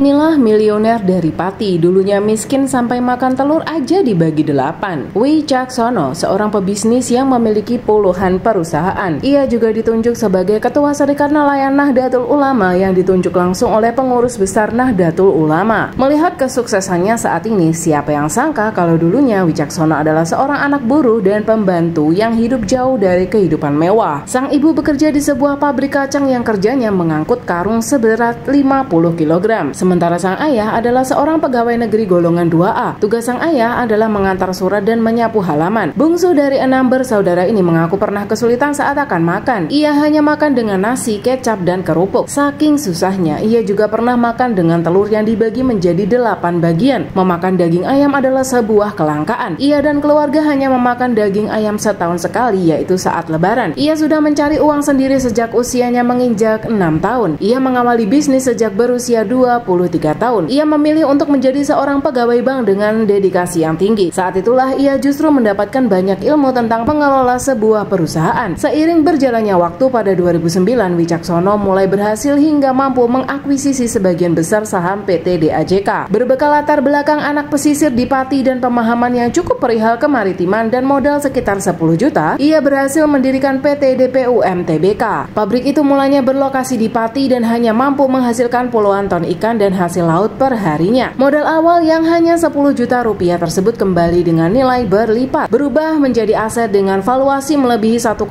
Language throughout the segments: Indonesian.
Inilah miliuner dari Pati, dulunya miskin sampai makan telur aja dibagi 8. Wicaksono, seorang pebisnis yang memiliki puluhan perusahaan. Ia juga ditunjuk sebagai Ketua Serikat Nelayan Nahdlatul Ulama yang ditunjuk langsung oleh pengurus besar Nahdlatul Ulama. Melihat kesuksesannya saat ini, siapa yang sangka kalau dulunya Wicaksono adalah seorang anak buruh dan pembantu yang hidup jauh dari kehidupan mewah. Sang ibu bekerja di sebuah pabrik kacang yang kerjanya mengangkut karung seberat 50 kg. Sementara sang ayah adalah seorang pegawai negeri golongan 2A. Tugas sang ayah adalah mengantar surat dan menyapu halaman. Bungsu dari 6 bersaudara ini mengaku pernah kesulitan saat akan makan. Ia hanya makan dengan nasi, kecap, dan kerupuk. Saking susahnya, ia juga pernah makan dengan telur yang dibagi menjadi 8 bagian. Memakan daging ayam adalah sebuah kelangkaan. Ia dan keluarga hanya memakan daging ayam setahun sekali, yaitu saat lebaran. Ia sudah mencari uang sendiri sejak usianya menginjak 6 tahun. Ia mengawali bisnis sejak berusia 23 tahun. Ia memilih untuk menjadi seorang pegawai bank dengan dedikasi yang tinggi. Saat itulah ia justru mendapatkan banyak ilmu tentang pengelola sebuah perusahaan. Seiring berjalannya waktu, pada 2009 Wicaksono mulai berhasil hingga mampu mengakuisisi sebagian besar saham PT DAJK. Berbekal latar belakang anak pesisir di Pati dan pemahaman yang cukup perihal kemaritiman dan modal sekitar 10 juta, ia berhasil mendirikan PT DPUM Tbk. Pabrik itu mulanya berlokasi di Pati dan hanya mampu menghasilkan puluhan ton ikan dan hasil laut per harinya. Modal awal yang hanya 10 juta rupiah tersebut kembali dengan nilai berlipat, berubah menjadi aset dengan valuasi melebihi 1,6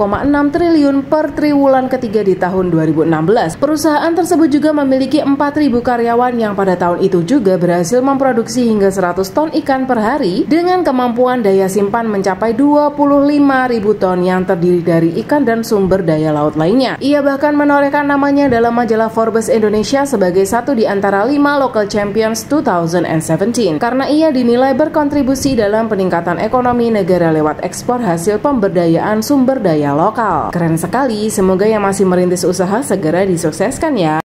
triliun per triwulan ketiga di tahun 2016. Perusahaan tersebut juga memiliki 4.000 karyawan yang pada tahun itu juga berhasil memproduksi hingga 100 ton ikan per hari dengan kemampuan daya simpan mencapai 25.000 ton yang terdiri dari ikan dan sumber daya laut lainnya. Ia bahkan menorehkan namanya dalam majalah Forbes Indonesia sebagai satu di antara 5 local champions 2017 karena ia dinilai berkontribusi dalam peningkatan ekonomi negara lewat ekspor hasil pemberdayaan sumber daya lokal. Keren sekali, semoga yang masih merintis usaha segera disukseskan ya.